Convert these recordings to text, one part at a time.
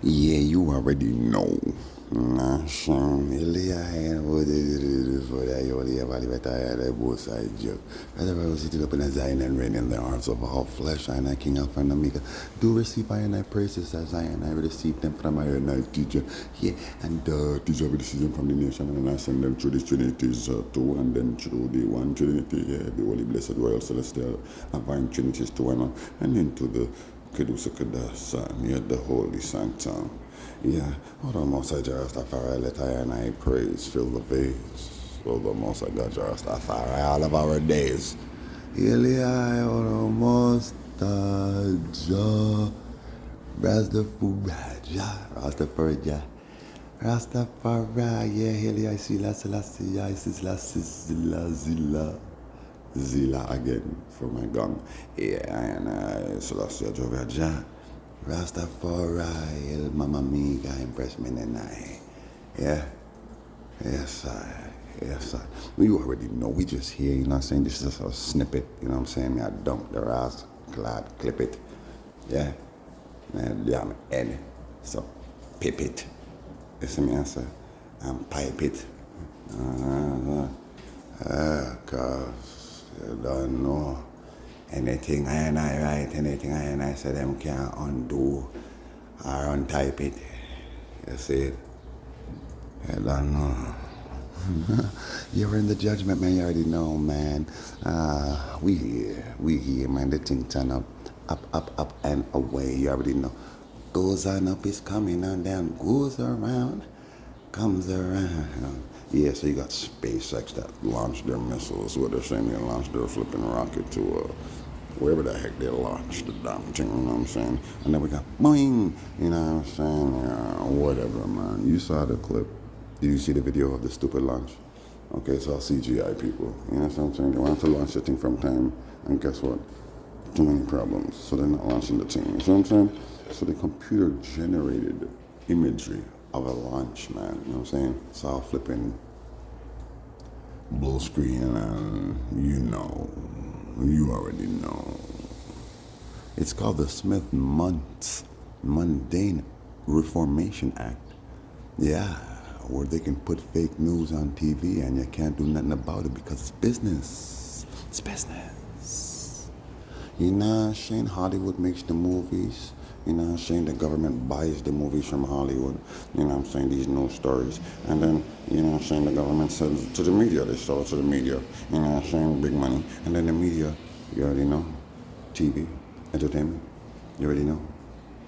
Yeah, you already know. Nah, son, ele ayan wo de for that yo the valley but I had both side joke. As I was sitting up in a Zion and reign in the arms of all flesh, I and I King Alpha and Omega. Do receive I and I praises as I and I receive them from my and I teacher. Yeah, and teacher will receive them from the nation and I send them through the Trinities two and then through the one Trinity, yeah, the Holy Blessed Royal Celestial Divine Trinities two and into the Kedusa Kedasa, near the Holy Sanctum. Yeah, hold on, Most High Rastafari, let I and I praise, fill the vase. Hold on, Most High God Rastafari, all of our days. Ili I, hold on, Most High Rastafari, Rastafari, yeah, Ili I see, la, Selassie, I see, la, Zilla. Zila again for my gun. Yeah, and Selassie Jovaja. Rastafari, El Mama Miga, impressment and I. Yeah, yes, yes, you already know. We just here, you know what I'm saying? This is a snippet, you know what I'm saying? I dump the ass, glad, clip it. Yeah, and damn head. So, pip it. You see me answer? And pipe it. Cause you don't know. Anything I and I write, anything I and I say them can't undo or untype it. You see it? You don't know. You're in the judgment, man. You already know, man. We here, man. The thing turn up and away. You already know. Goes on up is coming on down. Goes around, comes around. Yeah, so you got SpaceX that launched their missiles. What they're saying, they launched their flipping rocket to wherever the heck they launched the damn thing, you know what I'm saying? And then we got Boeng, you know what I'm saying? Whatever, man. You saw the clip. Did you see the video of the stupid launch? Okay, it's all CGI people. You know what I'm saying? They wanted to launch the thing from time, and guess what? Too many problems. So they're not launching the thing. You know what I'm saying? So the computer generated imagery of a launch, man. You know what I'm saying? It's all flipping blue screen and you already know. It's called the Smith-Muntz Mundane Reformation Act. Yeah, where they can put fake news on TV and you can't do nothing about it because it's business. It's business. You know what I'm saying? Hollywood makes the movies. You know what I'm saying? The government buys the movies from Hollywood. You know what I'm saying? These news stories. And then, you know what I'm saying? The government sends it to the media. They sell it to the media. You know what I'm saying? Big money. And then the media, you already know. TV, entertainment, you already know.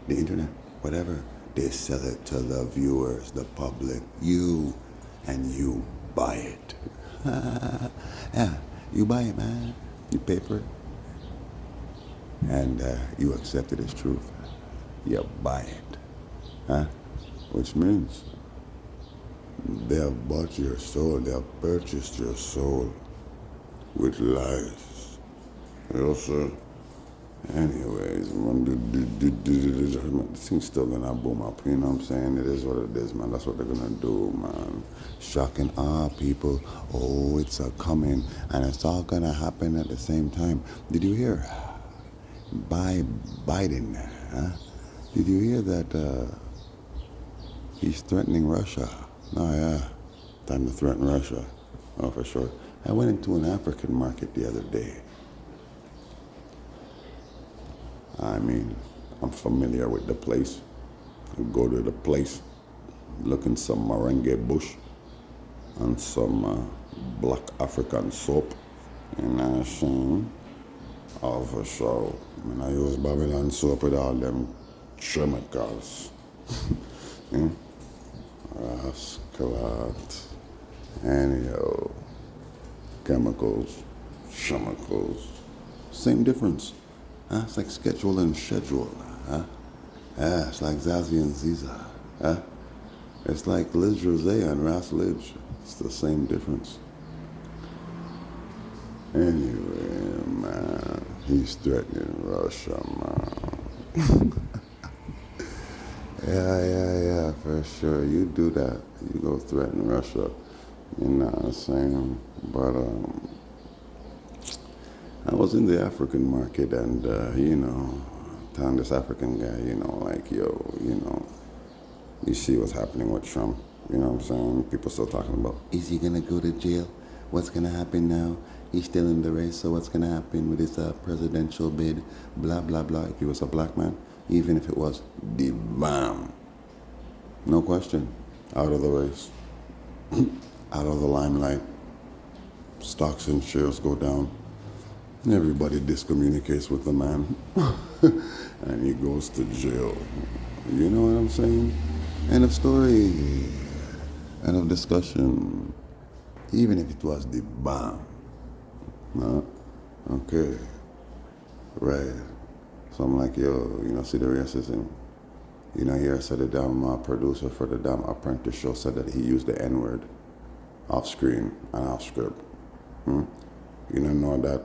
The internet, whatever. They sell it to the viewers, the public, you, and you buy it. Yeah, you buy it, man. You pay for it. And you accept it as truth. You buy it. Huh? Which means they have bought your soul, they have purchased your soul with lies. Also, anyways, man, the thing's still gonna boom up, you know what I'm saying? It is what it is, man. That's what they're gonna do, man. Shocking all people. Oh, it's a coming, and it's all gonna happen at the same time. Did you hear? Biden, huh? Did you hear that he's threatening Russia? Oh, yeah. Time to threaten Russia. Oh, for sure. I went into an African market the other day. I mean, I'm familiar with the place. I go to the place, look in some merengue bush and some black African soap. And I'm saying, oh, for sure. I mean, I use Babylon soap with all them chemicals. Yeah? Rascalat. Anyhow, chemicals, same difference. Huh? It's like schedule and schedule. Huh? Yeah, it's like Zazie and Ziza. Huh? It's like Liz Rose and Ras Lidge. It's the same difference. Anyway, man, he's threatening Russia, man. Yeah, for sure. You do that. You go threaten Russia. You know what I'm saying? But, I was in the African market and, telling this African guy, like, yo, You see what's happening with Trump. You know what I'm saying? People still talking about, is he gonna go to jail? What's gonna happen now? He's still in the race, so what's gonna happen with his presidential bid? Blah blah blah. If he was a black man, even if it was the bomb, no question, out of the race, out of the limelight. Stocks and shares go down. Everybody discommunicates with the man, and he goes to jail. You know what I'm saying? End of story. End of discussion. Even if it was the bomb. Huh? Okay. Right. So I'm like, yo, see the racism. Here said the damn producer for the damn Apprentice show said that he used the N-word off screen and off script. You don't know that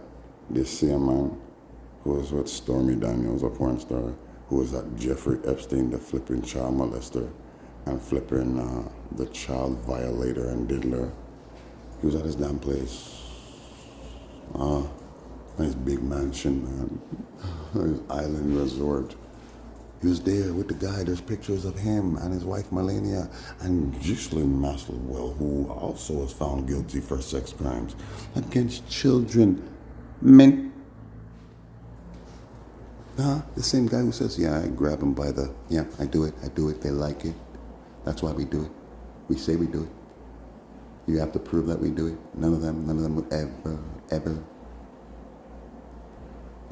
this same man who was with Stormy Daniels, a porn star, who was at Jeffrey Epstein, the flipping child molester, and flipping the child violator and diddler. He was at his damn place. His big mansion, man. His island resort. He was there with the guy. There's pictures of him and his wife Melania and Ghislaine Maxwell, who also was found guilty for sex crimes against children. Men. The same guy who says, yeah, I grab him by the, yeah, I do it, they like it. That's why we do it. We say we do it. You have to prove that we do it. None of them would ever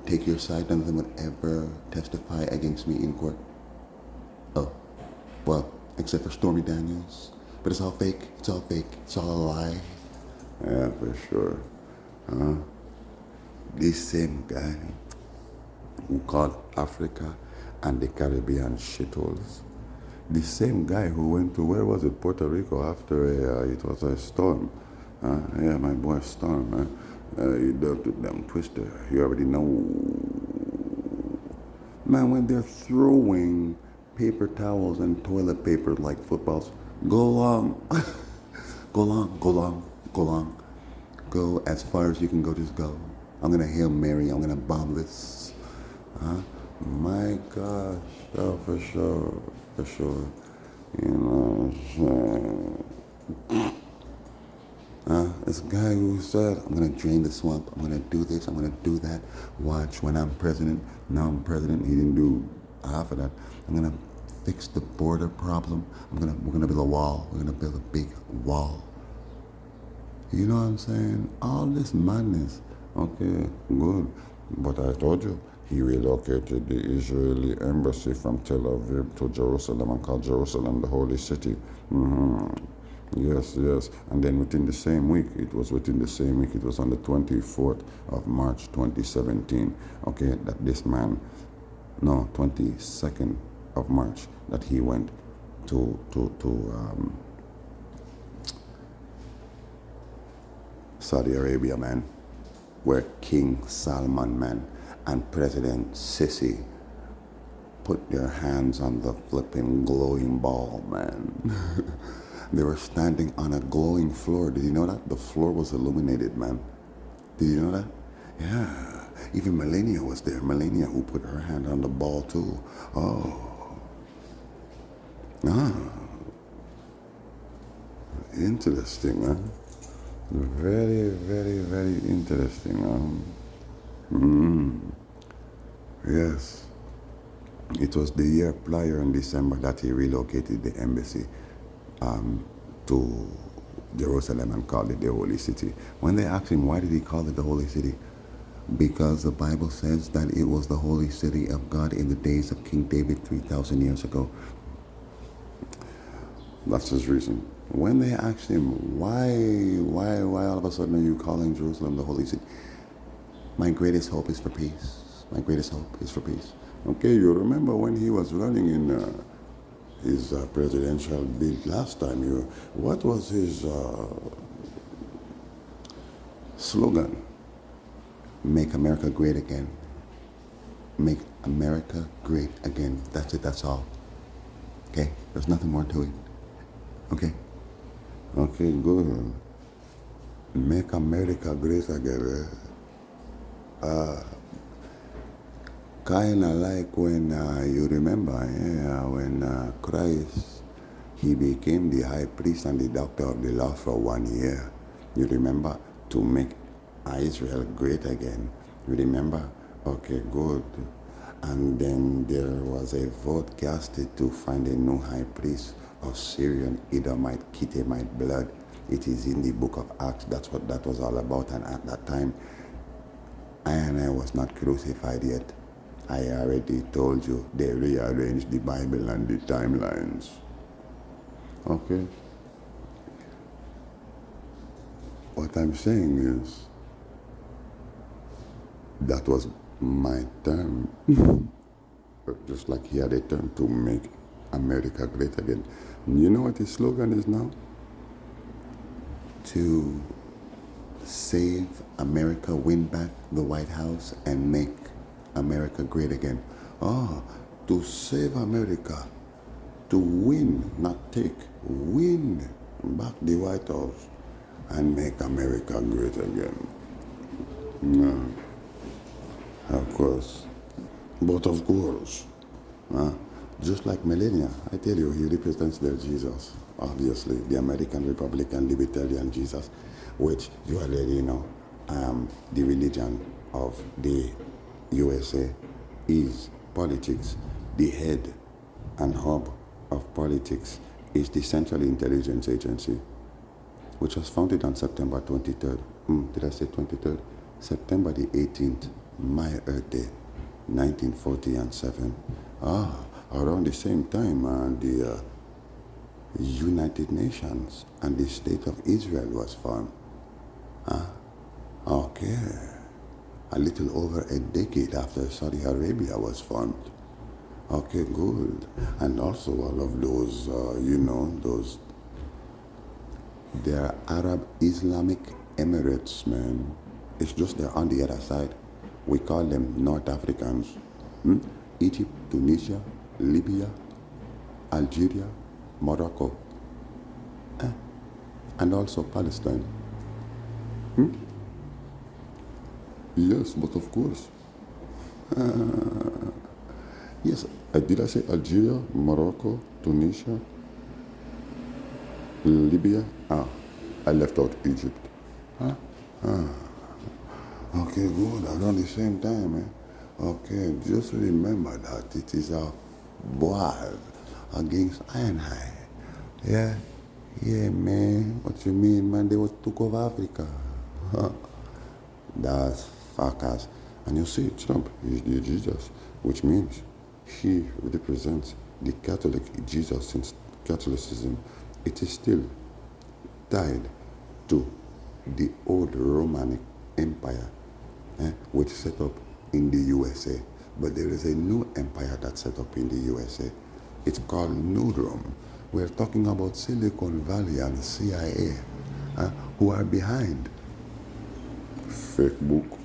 take your side. None of them would ever testify against me in court. Oh, well, except for Stormy Daniels. But it's all fake. It's all a lie. Yeah, for sure. This same guy who called Africa and the Caribbean shitholes. The same guy who went to, where was it, Puerto Rico after it was a storm. Yeah, my boy Storm. You dealt with them Twister. You already know. Man, when they're throwing paper towels and toilet paper like footballs, go long. Go long. Go as far as you can go, just go. I'm gonna Hail Mary, I'm gonna bomb this. My gosh, oh, for sure. You know what I'm saying? This guy who said, I'm gonna drain the swamp, I'm gonna do this, I'm gonna do that. Watch, when I'm president, now I'm president, he didn't do half of that. I'm gonna fix the border problem. We're gonna build a wall. We're gonna build a big wall. You know what I'm saying? All this madness. Okay, good. But I told you, he relocated the Israeli embassy from Tel Aviv to Jerusalem and called Jerusalem the Holy City. Yes. And then within the same week, it was on the 24th of March 2017, okay, that this man, no, 22nd of March, that he went to Saudi Arabia, man, where King Salman, man, and President Sisi put their hands on the flipping glowing ball, man. They were standing on a glowing floor. Did you know that? The floor was illuminated, man. Did you know that? Yeah. Even Melania was there. Melania, who put her hand on the ball, too. Oh. Interesting, man. Very, very, very interesting, man. Yes. It was the year prior in December that he relocated the embassy to Jerusalem and called it the Holy City. When they asked him, why did he call it the Holy City? Because the Bible says that it was the holy city of God in the days of King David 3,000 years ago. That's his reason. When they asked him, why all of a sudden are you calling Jerusalem the holy city? My greatest hope is for peace. My greatest hope is for peace. Okay, you remember when he was running in his presidential bid last time? What was his slogan? Make America great again. Make America great again. That's it, that's all. Okay, there's nothing more to it. Okay, good. Make America great again. Kinda like when you remember, when Christ He became the high priest and the doctor of the law for 1 year. You remember? To make Israel great again. You remember? Okay, good. And then there was a vote casted to find a new high priest of Syrian, Edomite, Kittimite blood. It is in the book of Acts. That's what that was all about. And at that time, I was not crucified yet. I already told you they rearranged the Bible and the timelines. Okay? What I'm saying is, that was my term. Just like he had a term to make America great again. You know what his slogan is now? To save America, win back the White House, and make America great again. Oh, to save America, to win, not take, win back the White House and make America great again. No, of course. But of course, just like Melania, I tell you, he represents their Jesus. Obviously, the American Republican Libertarian Jesus, which you already know, the religion of the USA is politics. The head and hub of politics is the Central Intelligence Agency, which was founded on September 23rd. Did I say 23rd? September the 18th, my Earth Day, 1947. Around the same time, the United Nations and the State of Israel was formed. Okay. A little over a decade after Saudi Arabia was formed. Okay, good. And also all of those, those, they're Arab Islamic Emirates, man. It's just they're on the other side. We call them North Africans. Egypt, Tunisia, Libya, Algeria, Morocco, and also Palestine. Yes, but of course. Yes, did I say Algeria, Morocco, Tunisia, Libya? I left out Egypt. Okay, good. Around the same time, Okay, just remember that it is a war against I. Yeah, man. What you mean, man? They took over Africa. That's fuckers. And you see, Trump is the Jesus, which means he represents the Catholic Jesus. Since Catholicism, it is still tied to the old Roman Empire, which set up in the USA. But there is a new empire that's set up in the USA. It's called New Rome. We're talking about Silicon Valley and CIA, who are behind Facebook,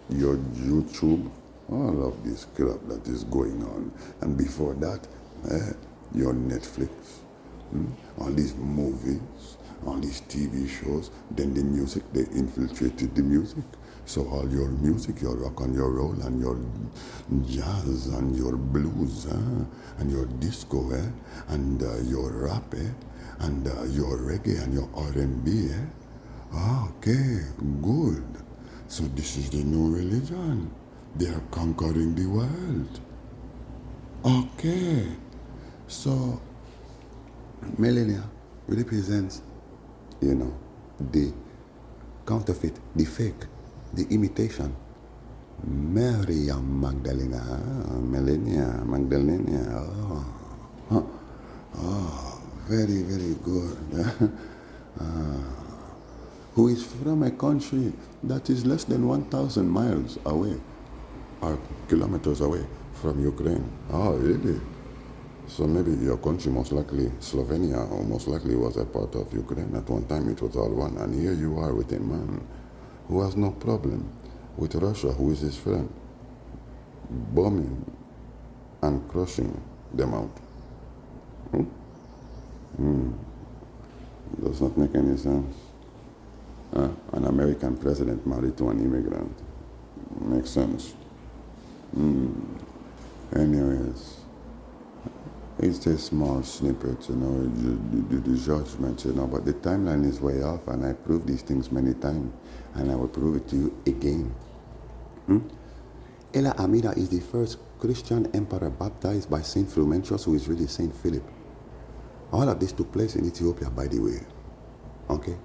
your YouTube, all of this crap that is going on. And before that, your Netflix, all these movies, all these TV shows, then the music, they infiltrated the music. So all your music, your rock and your roll and your jazz and your blues and your disco and your rap and your reggae and your R&B. Okay, good. So this is the new religion. They are conquering the world. Okay. So millennia represents, the counterfeit, the fake, the imitation. Maryam Magdalena, Melania Magdalena. Very, very good. Who is from a country that is less than 1,000 miles away, or kilometers away from Ukraine. Oh, really? So maybe your country, most likely Slovenia, or most likely was a part of Ukraine. At one time it was all one. And here you are with a man who has no problem with Russia, who is his friend, bombing and crushing them out. Does not make any sense. An American president married to an immigrant. Makes sense. Anyways, It's just small snippets, the judgment, but the timeline is way off, and I proved these things many times, and I will prove it to you again. Ella Amida is the first Christian emperor baptized by Saint Frumentius, who is really Saint Philip. All of this took place in Ethiopia, by the way. Okay?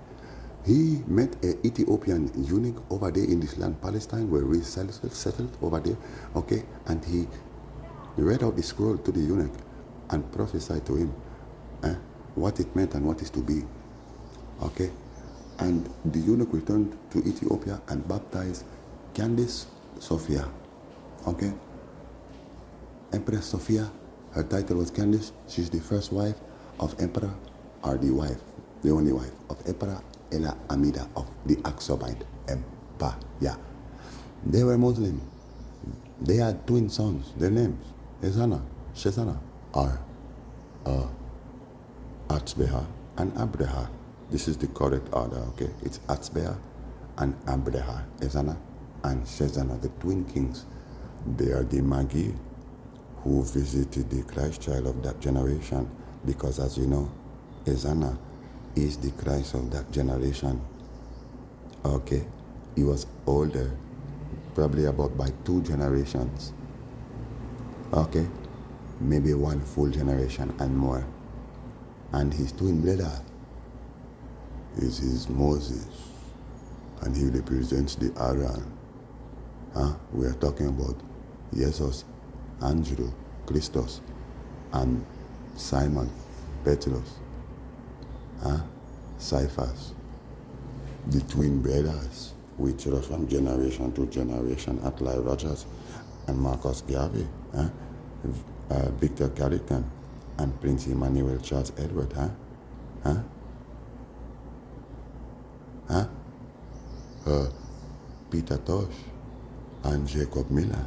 He met an Ethiopian eunuch over there in this land, Palestine, where we settled over there. Okay? And he read out the scroll to the eunuch and prophesied to him what it meant and what is to be. Okay? And the eunuch returned to Ethiopia and baptized Candace Sophia. Okay? Empress Sophia, her title was Candace. She's the first wife of Emperor, or the only wife of Emperor Ella Amida of the Aksumite Empire. Yeah. They were Muslim. They had twin sons. Their names, Ezana, Shezana, are Atzbeha and Abreha. This is the correct order, okay? It's Atzbeha and Abreha, Ezana and Shezana, the twin kings. They are the Magi who visited the Christ child of that generation, because as you know, Ezana is the Christ of that generation. Okay? He was older, probably about by 2 generations. Okay? Maybe 1 full generation and more. And his twin brother is his Moses, and he represents the Aaron. We are talking about Jesus, Andrew, Christos, and Simon, Petrus, Cephas, the twin brothers, which are from generation to generation, Atli Rogers and Marcus Garvey, Victor Carrington, and Prince Emmanuel Charles Edward, Peter Tosh and Jacob Miller,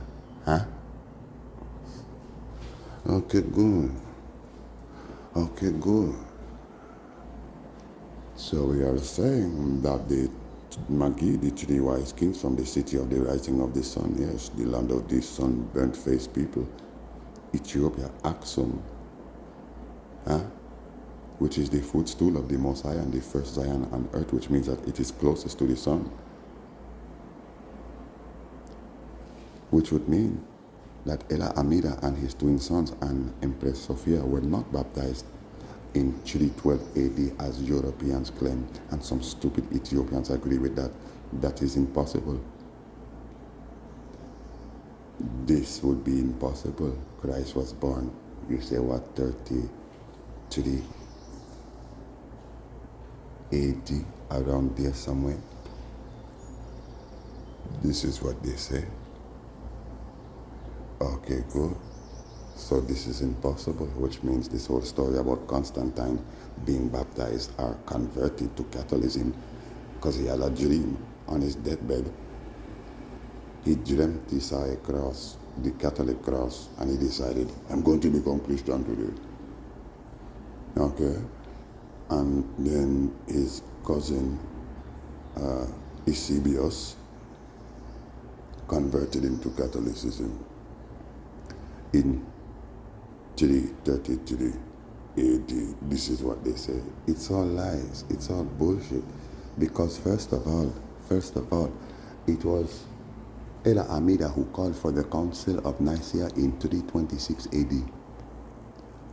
Okay, good. So we are saying that the Magi, the 3 wise kings from the city of the rising of the sun, yes, the land of the sun-burnt-faced people, Ethiopia, Aksum, which is the footstool of the Most High and the first Zion on earth, which means that it is closest to the sun, which would mean that Ella Amida and his twin sons and Empress Sophia were not baptized in 312 AD as Europeans claim, and some stupid Ethiopians agree with that. That is impossible. This would be impossible. Christ was born, you say what, 33 AD, around there somewhere. This is what they say. Okay, good. So this is impossible, which means this whole story about Constantine being baptized or converted to Catholicism, because he had a dream on his deathbed. He dreamt he saw a cross, the Catholic cross, and he decided, I'm going to become Christian today. Okay? And then his cousin, Eusebius, converted him to Catholicism in 333 AD. This is what they say. It's all lies. It's all bullshit. Because first of all, it was Ella Amida who called for the Council of Nicaea in 326 AD.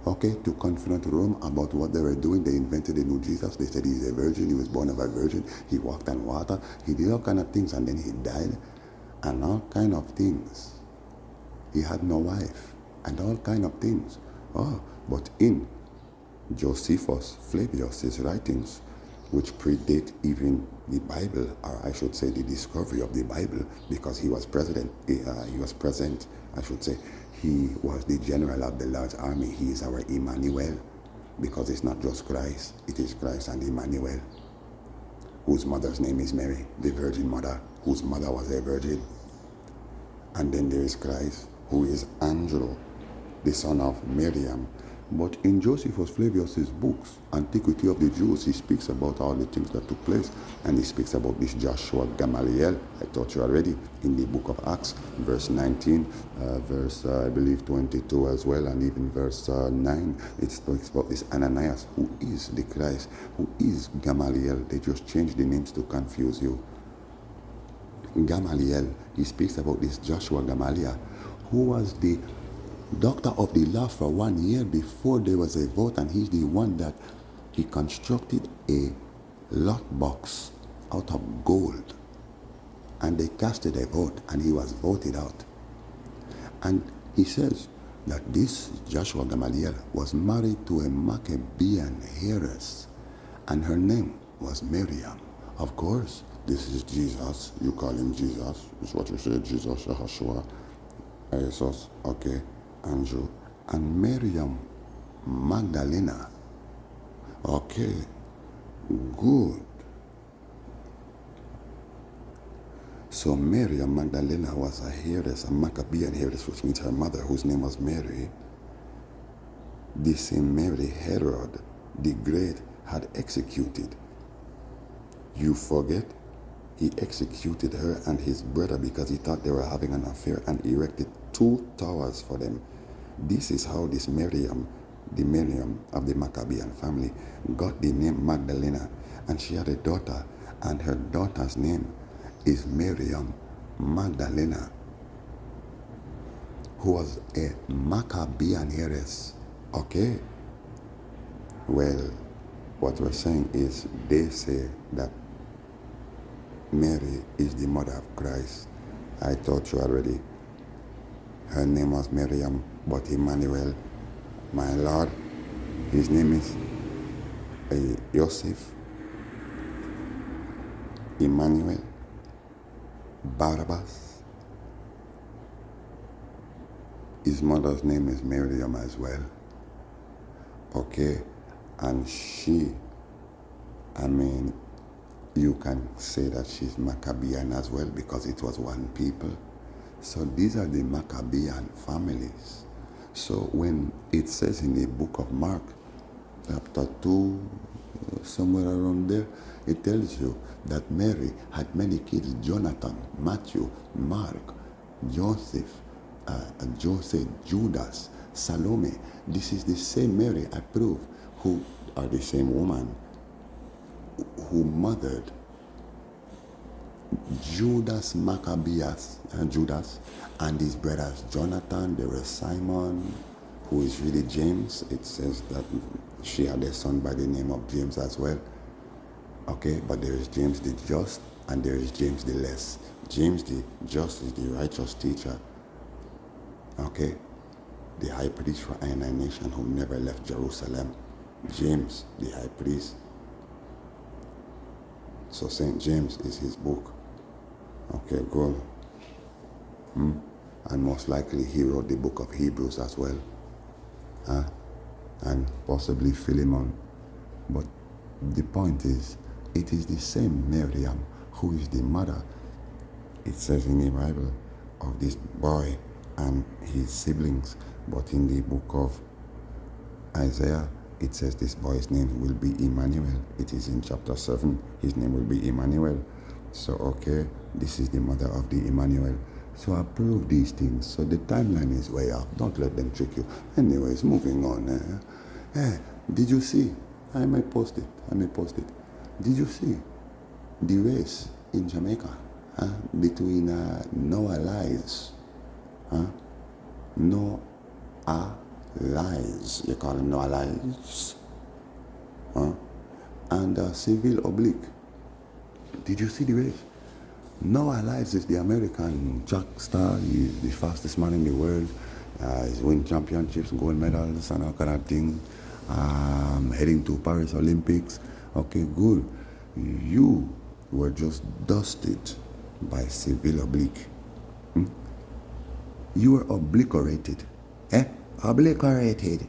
Okay, to confront Rome about what they were doing. They invented a new Jesus. They said he's a virgin. He was born of a virgin. He walked on water. He did all kind of things, and then he died, and all kind of things. He had no wife, and all kind of things. But in Josephus Flavius' writings, which predate even the Bible, or I should say the discovery of the Bible, because he was present, I should say. He was the general of the large army. He is our Emmanuel, because it's not just Christ, it is Christ and Emmanuel, whose mother's name is Mary, the Virgin Mother, whose mother was a virgin. And then there is Christ, who is Angelo, the son of Miriam, But in Josephus Flavius's books, Antiquity of the Jews, he speaks about all the things that took place. And he speaks about this Joshua Gamaliel, I taught you already, in the book of Acts, verse 19, verse, I believe, 22 as well, and even verse 9. It speaks about this Ananias, who is the Christ, who is Gamaliel. They just changed the names to confuse you. Gamaliel, he speaks about this Joshua Gamaliel, who was the doctor of the law for 1 year before there was a vote, and he's the one that he constructed a lot box out of gold, and they casted a vote, and he was voted out. And he says that this Joshua Gamaliel was married to a Maccabean heiress, and her name was Miriam. Of course, this is Jesus. You call him Jesus. It's what you say, Jesus, Yahshua, Jesus, okay, Andrew. And Miriam Magdalena. Okay, good. So Miriam Magdalena was a heiress, a Maccabean heiress, which means her mother, whose name was Mary. The same Mary Herod the Great had executed. You forget? He executed her and his brother because he thought they were having an affair, and erected 2 towers for them. This is how this Miriam, the Miriam of the Maccabean family, got the name Magdalena. And she had a daughter, and her daughter's name is Miriam Magdalena, who was a Maccabean heiress. Okay? Well, what we're saying is they say that Mary is the mother of Christ. I taught you already. Her name was Miriam, but Emmanuel, my Lord, his name is Joseph, Emmanuel, Barabbas. His mother's name is Miriam as well. Okay? And she, you can say that she's Maccabean as well, because it was one people. So these are the Maccabean families. So when it says in the book of Mark, chapter 2, somewhere around there, it tells you that Mary had many kids: Jonathan, Matthew, Mark, Joseph, Judas, Salome. This is the same Mary, I prove, who are the same woman who mothered Judas Maccabeus, Judas, and his brothers Jonathan. There was Simon, who is really James. It says that she had a son by the name of James as well. Okay, but there is James the just, and there is James the less. James the just is the righteous teacher. Okay, the high priest for I nation who never left Jerusalem. James, the high priest. So St. James is his book. Okay, good. And most likely he wrote the book of Hebrews as well. And possibly Philemon. But the point is, it is the same Miriam who is the mother, it says in the Bible, of this boy and his siblings. But in the book of Isaiah, it says this boy's name will be Emmanuel. It is in chapter 7. His name will be Emmanuel. So, okay, this is the mother of the Emmanuel. So I prove these things. So the timeline is way off. Don't let them trick you. Anyways, moving on. Did you see? I may post it. Did you see the race in Jamaica between Noah Lies? Noah Lies. You call him Noah Lies? And Civil Oblique. Did you see the race? Noah Lies is the American track star. He's the fastest man in the world. He's winning championships, gold medals, and all kind of things. Heading to Paris Olympics. Okay, good. You were just dusted by Civil Oblique. You were obliterated. Obliterated.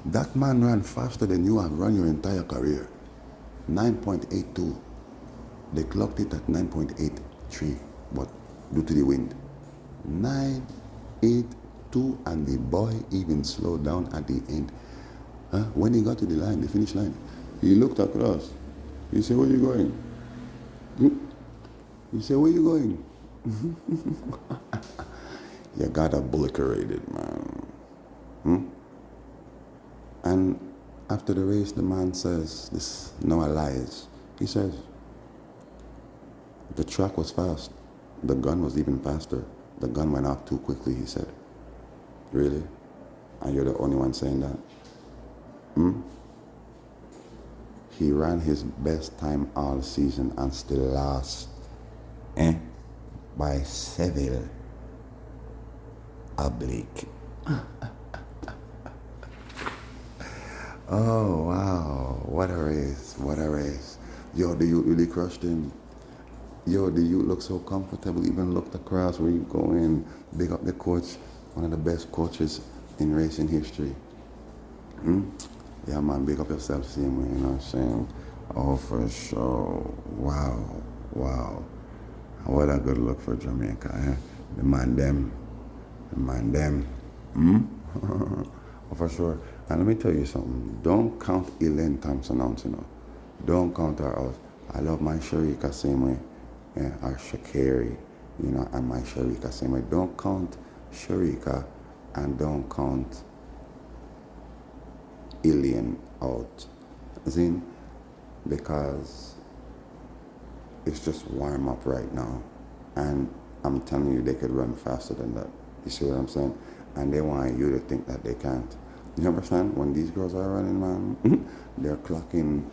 That man ran faster than you have run your entire career. 9.82. They clocked it at 9.83, but due to the wind. 9.83. too, and the boy even slowed down at the end. When he got to the line, the finish line, he looked across. He said, "Where you going?" He said, "Where you going?" You got obliterated, man. And after the race, the man says, this Noah lies. He says, the track was fast. The gun was even faster. The gun went off too quickly, he said. Really? And you're the only one saying that? He ran his best time all season and still lost. By several oblique. Oh, wow. What a race. What a race. Yo, the youth really crushed him. Yo, the youth looked so comfortable. Even looked across where you going. Big up the coach. One of the best coaches in racing history. Yeah, man, big up yourself, same way, you know what I'm saying? Oh, for sure. Wow. Wow. What a good look for Jamaica, eh? The man them. Oh, for sure. And let me tell you something. Don't count Elaine Thompson out, you know. Don't count her out. I love my Sharika same way. Yeah, or Shakari, you know, and my Sharika same way. Don't count Sharika and don't count Elaine out. Zin, because it's just warm up right now. And I'm telling you, they could run faster than that. You see what I'm saying? And they want you to think that they can't. You understand? When these girls are running, man, they're clocking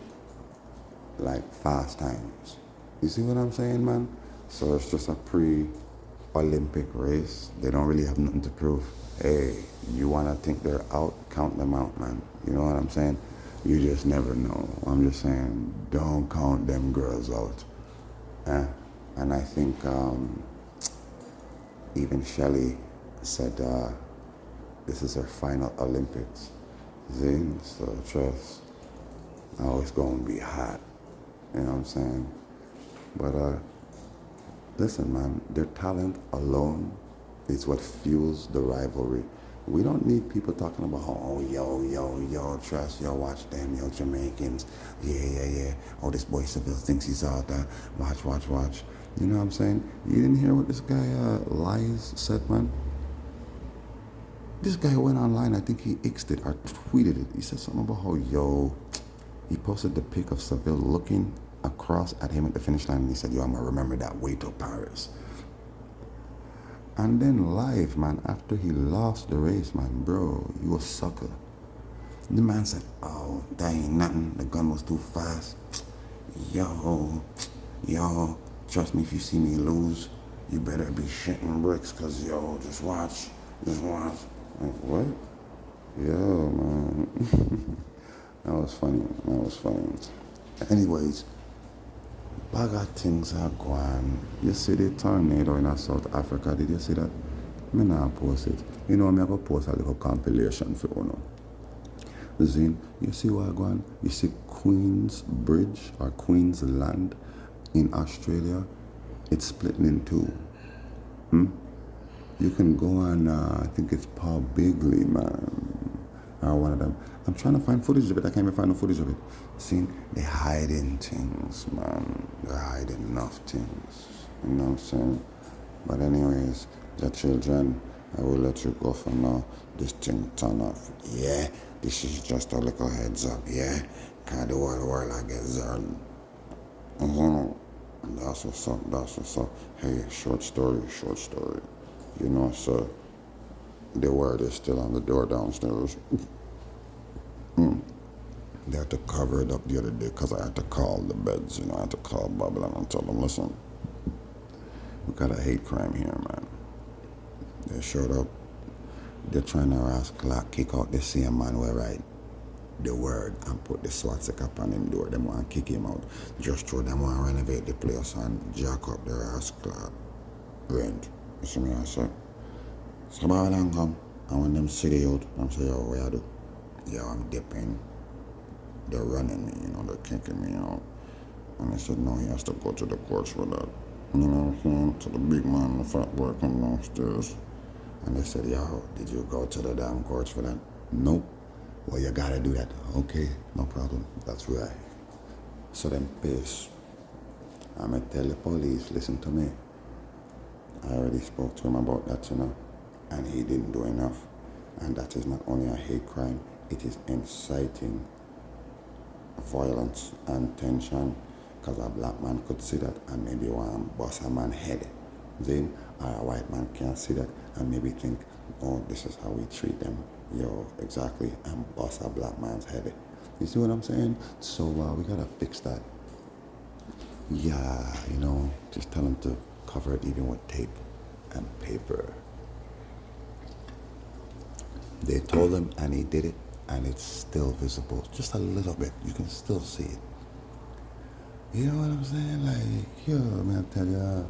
like fast times. You see what I'm saying, man? So it's just a pre-Olympic race. They don't really have nothing to prove. Hey, you want to think they're out? Count them out, man. You know what I'm saying? You just never know. I'm just saying, don't count them girls out. And I think even Shelley said this is her final Olympics. Zing, so trust. Oh, it's going to be hot. You know what I'm saying? But listen, man, their talent alone is what fuels the rivalry. We don't need people talking about, oh, yo, trust, yo, watch them, yo, Jamaicans. Yeah. Oh, this boy Seville thinks he's out there. Watch. You know what I'm saying? You didn't hear what this guy, Lies, said, man? This guy went online, I think he X'd it or tweeted it. He said something about how, he posted the pic of Seville looking across at him at the finish line, and he said, I'm going to remember that way till Paris. And then live, man, after he lost the race, man, bro, you a sucker. The man said, oh, that ain't nothing. The gun was too fast. Yo, trust me, if you see me lose, you better be shitting bricks, because, just watch. Like, what? Yo, man. That was funny. Anyways, bag things are going. You see the tornado in South Africa? Did you see that? Me not post it. You know, I'm going to post a little compilation for you. Zin, you see what going? You see Queen's Bridge or Queen's Land in Australia? It's splitting in two. You can go on, I think it's Paul Bigley, man, or one of them. I'm trying to find footage of it. I can't even find no footage of it. See, they're hiding things, man. They're hiding enough things. You know what I'm saying? But anyways, the children, I will let you go for now. This thing turn off. Yeah, this is just a little heads up. Yeah, kind of world I get zerned. That's what's up. Hey, short story. You know, so the word is still on the door downstairs. They had to cover it up the other day because I had to call the beds, I had to call Babylon and tell them, listen, we got a hate crime here, man. They showed up. They're trying to harass Clark, kick out the same man where write the word and put the swastika up on him door. Them want to kick him out. Just throw them want to renovate the place and jack up the ass Clark. Rent. You see me, I say? So Babylon come, and when them see the out, I'm say, what I do? I'm dipping. They're running me, they're kicking me out. And they said, no, he has to go to the courts for that. You know what I'm saying? So the big man, the fat boy, come downstairs. And they said, yo, did you go to the damn courts for that? Nope. Well, you gotta do that. Okay, no problem. That's right. So then peace. I'ma tell the police, listen to me. I already spoke to him about that, and he didn't do enough. And that is not only a hate crime, it is inciting violence and tension, because a black man could see that and maybe want to bust a man's head. Then, or a white man can see that and maybe think, oh, this is how we treat them. Yo, exactly, and bust a black man's head. You see what I'm saying? So we gotta fix that. Yeah, just tell them to cover it even with tape and paper. They told him and he did it, and it's still visible. Just a little bit. You can still see it. You know what I'm saying? Like, yo, man, I tell you.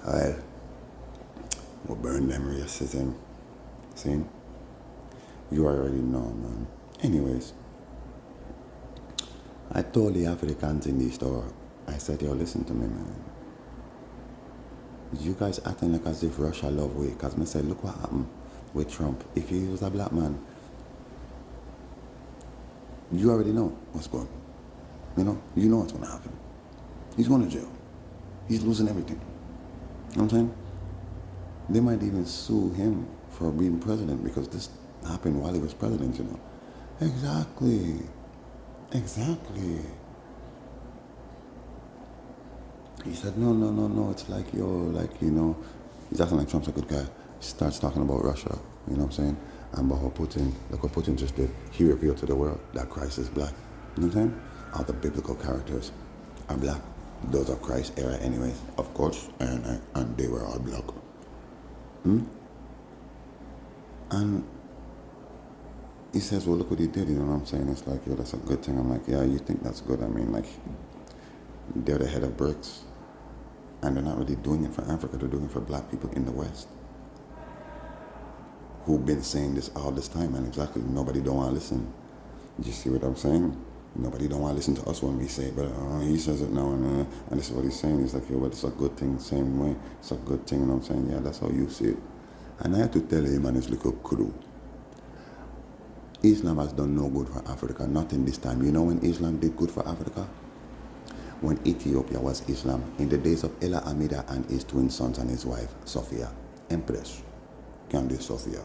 Well, we'll burn them racism. See? You already know, man. Anyways, I told the Africans in the store, I said, yo, listen to me, man. You guys acting like as if Russia love we, because I said, look what happened with Trump. If he was a black man, you already know what's going on. You know what's going to happen. He's going to jail. He's losing everything. You know what I'm saying? They might even sue him for being president because this happened while he was president, Exactly. He said, no, it's like, he's acting like Trump's a good guy. He starts talking about Russia, you know what I'm saying? And about how Putin, look what Putin just did. He revealed to the world that Christ is black. You know what I'm saying? All the biblical characters are black. Those are Christ era anyways, of course, and they were all black. And he says, well, look what he did, you know what I'm saying? It's like, yo, that's a good thing. I'm like, yeah, you think that's good? I mean, like, they're the head of BRICS, and they're not really doing it for Africa, they're doing it for black people in the West, who've been saying this all this time, and exactly, nobody don't want to listen. You see what I'm saying? Nobody don't want to listen to us when we say it, but he says it now, and this is what he's saying. He's like, yo, but it's a good thing, same way. It's a good thing, you know what I'm saying? Yeah, that's how you see it. And I had to tell him and his little crew, Islam has done no good for Africa, not in this time. You know when Islam did good for Africa? When Ethiopia was Islam, in the days of Ella Amida and his twin sons and his wife, Sophia, Empress, Candace Sophia.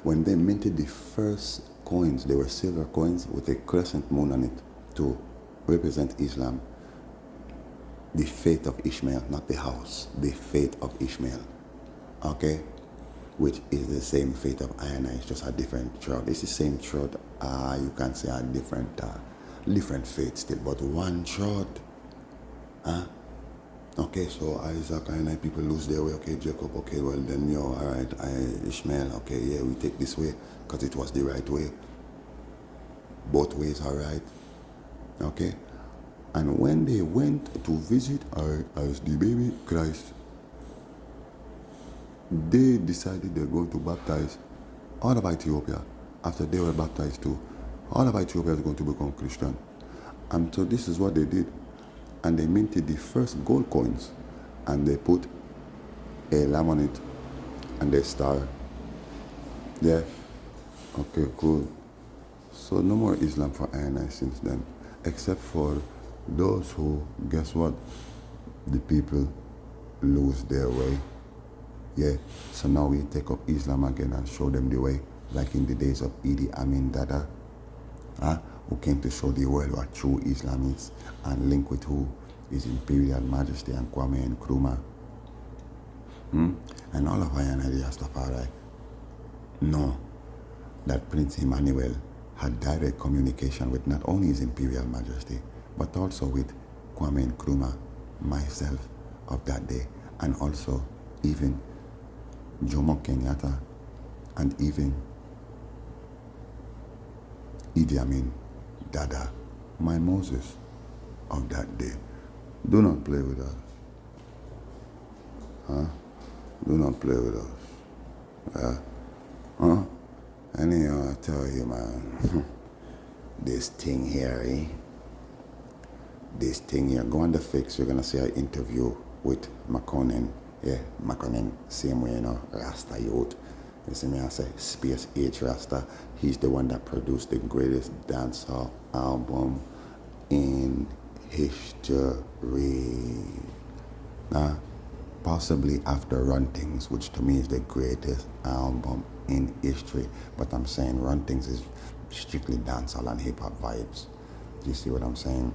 When they minted the first coins, they were silver coins with a crescent moon on it to represent Islam. The faith of Ishmael, not the house, the faith of Ishmael. Okay? Which is the same faith of Ayana, it's just a different throat. It's the same throat, you can say a different faith still, but one throat. Okay, so Isaac and people lose their way. Okay, Jacob, okay, well then, alright, Ishmael, okay, yeah, we take this way, because it was the right way. Both ways are right. Okay? And when they went to visit as the baby Christ, they decided they're going to baptize all of Ethiopia. After they were baptized too, all of Ethiopia is going to become Christian. And so this is what they did. And they minted the first gold coins, and they put a lamb on it and a star. Yeah. Okay, cool. So no more Islam for INI since then, except for those who, guess what? The people lose their way. Yeah, so now we take up Islam again and show them the way, like in the days of Idi Amin Dada, who came to show the world what true Islam is, and link with who is Imperial Majesty and Kwame Nkrumah. And all of Ayana Rastafari know that Prince Emmanuel had direct communication with not only His Imperial Majesty, but also with Kwame Nkrumah, myself of that day, and also even Jomo Kenyatta, and even Idi Amin Dada, my Moses of that day. Do not play with us. Do not play with us. Anyhow, I tell you, man, this thing here, go on the fix, you're gonna see an interview with McConnell. Yeah, McConnell, same way, Rasta youth. You see me, I say Space H Rasta. He's the one that produced the greatest dancehall album in history. Nah, possibly after Run Things, which to me is the greatest album in history. But I'm saying Run Things is strictly dancehall and hip hop vibes. You see what I'm saying?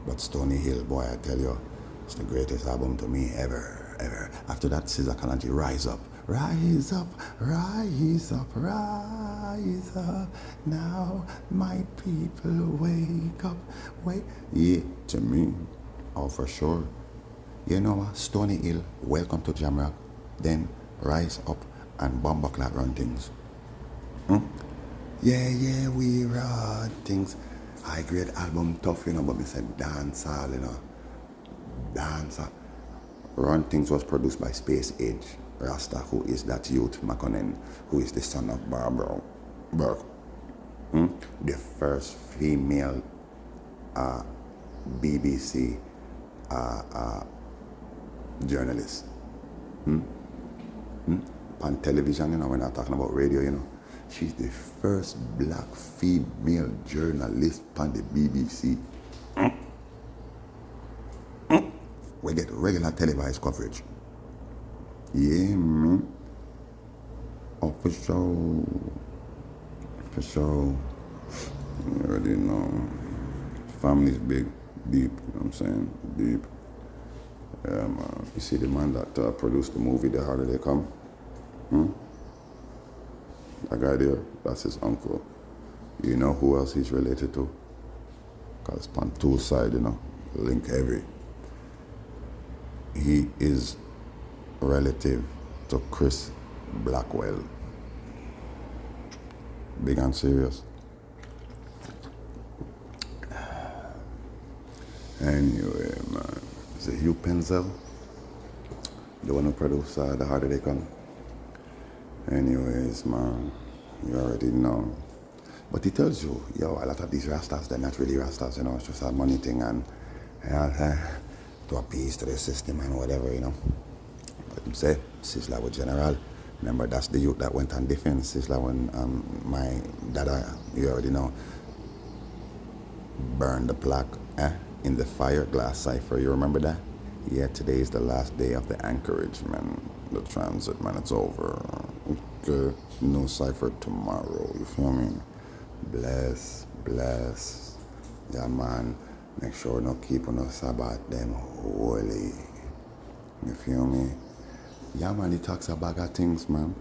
But Stony Hill, boy, I tell you, it's the greatest album to me ever, ever. After that, Cesar Kalanji, Rise Up. Rise up, rise up, rise up. Now my people wake up, wake. Yeah, to me, oh for sure. You know what? Stony Hill, Welcome to Jamrock. Then Rise Up and Bumbleclad Run Things. Yeah, we run things. High grade album tough, but me said dancehall, Dancehall. Run Things was produced by Space Age Rasta, who is that youth McConnell, who is the son of Barbara Burke. The first female BBC journalist. On television, we're not talking about radio, She's the first black female journalist on the BBC. We get regular televised coverage. Yeah, man. Oh, for sure. For sure. You already know. Family's big, deep, you know what I'm saying? Deep. Yeah, man. You see the man that produced the movie The Harder They Come? That guy there, that's his uncle. You know who else he's related to? Because on two side, link heavy. He is relative to Chris Blackwell. Big and serious. Anyway, man. Is it Hugh Penzel? The one who produced The Harder They Come? Anyways, man, you already know. But he tells you, a lot of these Rastas, they're not really Rastas, it's just a money thing and to appease to the system and whatever, But him say, Sizzla with General. Remember, that's the youth that went on defense. Sizzla when my dada, you already know, burned the plaque in the fire glass cipher. You remember that? Yeah, today is the last day of the anchorage, man. The transit, man, it's over. Okay, no cipher tomorrow, you feel me? Bless. Yeah, man, make sure no keep on us about them holy. You feel me? Yeah, man, he talks about things, man.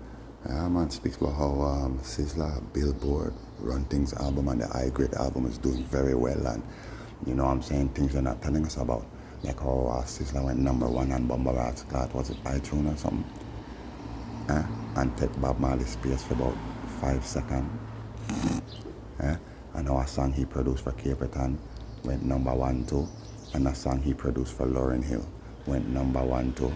Yeah, man, speaks about how Sizzla, Billboard, Run Things album and the High Grade album is doing very well, and you know what I'm saying, things they're not telling us about. Like how Sizzla went #1 on Bumble Clat, was it iTunes or something? And take Bob Marley's space for about 5 seconds. And our song he produced for Caperton went #1 too. And a song he produced for Lauryn Hill went #1 too.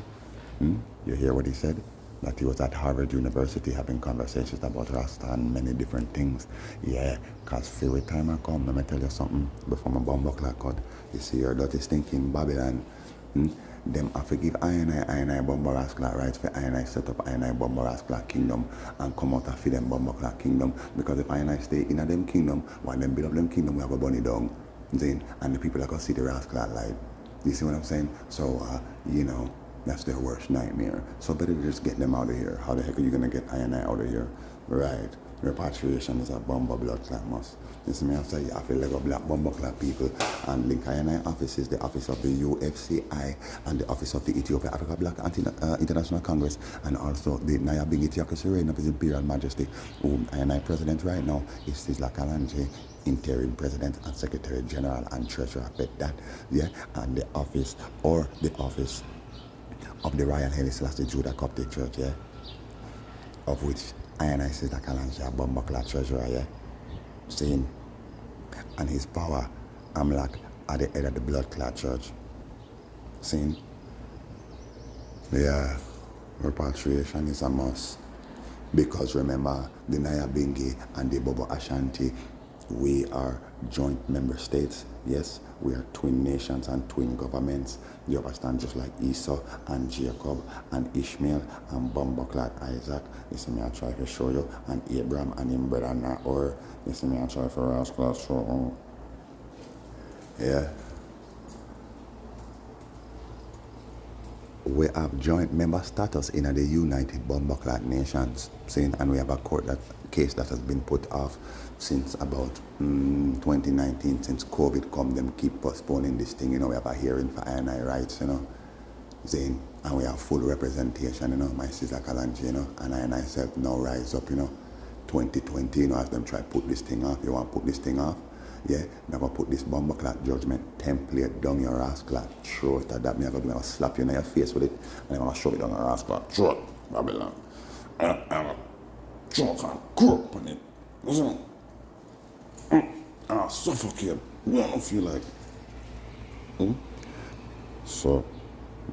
You hear what he said? That he was at Harvard University having conversations about Rasta and many different things. Yeah, because few time I come, let me tell you something before my Bumbleclad cut. You see your dirty stinking Babylon. Them have to give I Bumbleclad rights for I set up I Bumbleclad kingdom and come out and feed them Bumbleclad kingdom. Because if I stay in a them kingdom, while them build up them kingdom, we have a bunny down. And the people are going to see the Rasclad light. You see what I'm saying? So, that's their worst nightmare. So better just get them out of here. How the heck are you going to get I out of here? Right. Repatriation is a bomber blood clot must. You see me after I feel like a black bomber clot people and link I offices, the office of the UFCI and the office of the Ethiopia Africa Black International Congress and also the Naya Bing Theocracy Reign of His Imperial Majesty, whom I president right now is Sizzla Kalanje, interim president and secretary general and treasurer. I bet that, and the office of the Royal Haile Selassie Judah Coptic Church, of which I Sizzla Kalanje, Bumbleclad treasurer, seeing, and his power, I'm like at the head of the blood clot church. Seeing, repatriation is a must. Because remember, the Naya Bingi and the Bobo Ashanti We are joint member states. Yes, we are twin nations and twin governments. You understand? Just like Esau and Jacob and Ishmael and Bumbleclad Isaac. You see me, I try to show you. And Abraham and him brother Nahor. You see me, I try to rascal show. Yeah. We have joint member status in the United Bumbleclad Nations. Saying, and we have a court case that has been put off since about 2019, since COVID come, them keep postponing this thing, we have a hearing for I&I rights, saying, and we have full representation, my sister Kalanji, and I self now rise up, 2020, as them try to put this thing off, you want to put this thing off, yeah, I'm going to put this bumbleclad judgment template down your rascal throat, that me I'm going to slap you in your face with it, and I'm going to shove it down your rascal throat, Babylon. I'm going to choke and croak on it, listen. Suffocate. You don't feel like. So,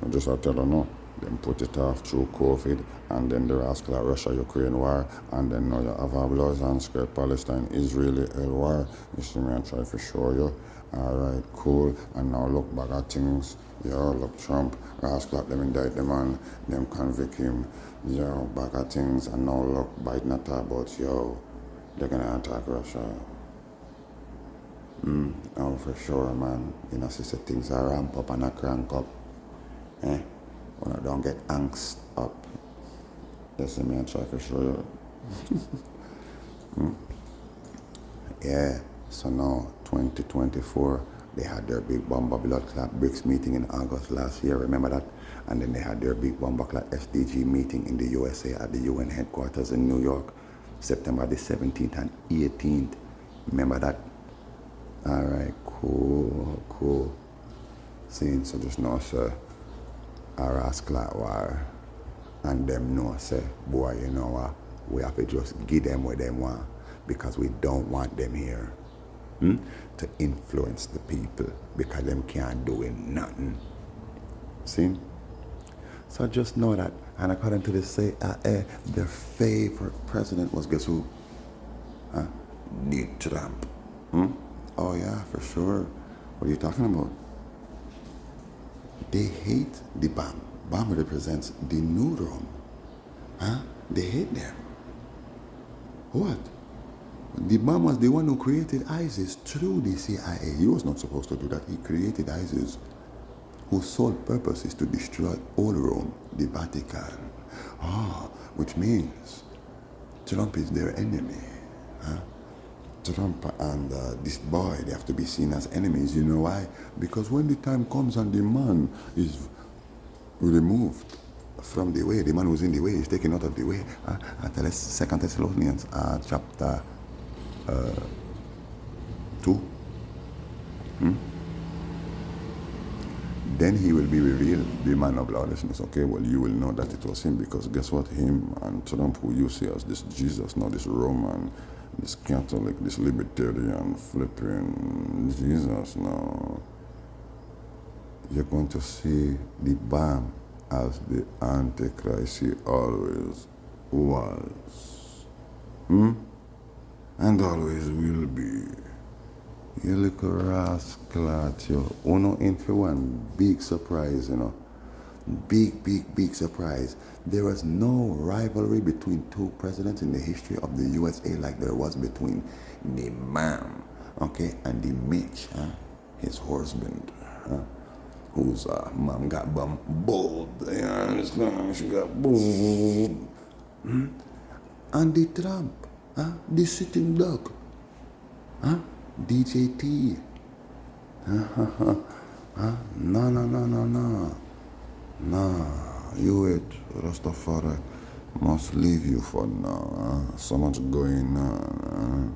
I just have to tell you no. Then put it off through COVID, and then the rascal of Russia-Ukraine war, and then now you have a blows and skirt Palestine-Israeli war. You see me, I try to show you. Alright, cool. And now look back at things. Yo, look Trump, rascal them indict the man, them convict him. Yo, back at things, and now look, Biden not talk about, they're gonna attack Russia. Oh, for sure, man. Sister, things are ramp up and a crank up. When I don't get angst up. You see me, I try for sure. Yeah, so now, 2024, they had their big Bomber Blood Clot BRICS meeting in August last year, remember that? And then they had their big Bomber Clot SDG meeting in the USA at the UN headquarters in New York, September the 17th and 18th. Remember that? Alright, cool. Seeing, so just know, sir, a rascal war, and them know, say, boy, you know what, we have to just give them what they want, because we don't want them here to influence the people, because them can't do nothing. See? So just know that, and according to this, say, their favorite president was, guess who? The Trump. Oh yeah, for sure. What are you talking about? They hate the bomb. Bomb represents the neuron. They hate them. What? The bomb was the one who created ISIS through the CIA. He was not supposed to do that. He created ISIS, whose sole purpose is to destroy all Rome, the Vatican. Which means Trump is their enemy. Trump and this boy, they have to be seen as enemies. You know why? Because when the time comes and the man is removed from the way, the man who's in the way is taken out of the way. At 2 Thessalonians chapter 2. Then he will be revealed, the man of lawlessness. Okay, well, you will know that it was him, because guess what? Him and Trump, who you see as this Jesus, now this Roman, this Catholic, this libertarian, flipping Jesus, now you're going to see the bomb as the Antichrist he always was. And always will be. You look rascal, you. Uno in for one big surprise, Big surprise. There was no rivalry between two presidents in the history of the USA like there was between the man, and the Mitch, his husband, whose mom got bold, she got bold. And the Trump, the sitting duck, DJT. No. Nah, you wait, Rastafari must leave you for now. So much going on.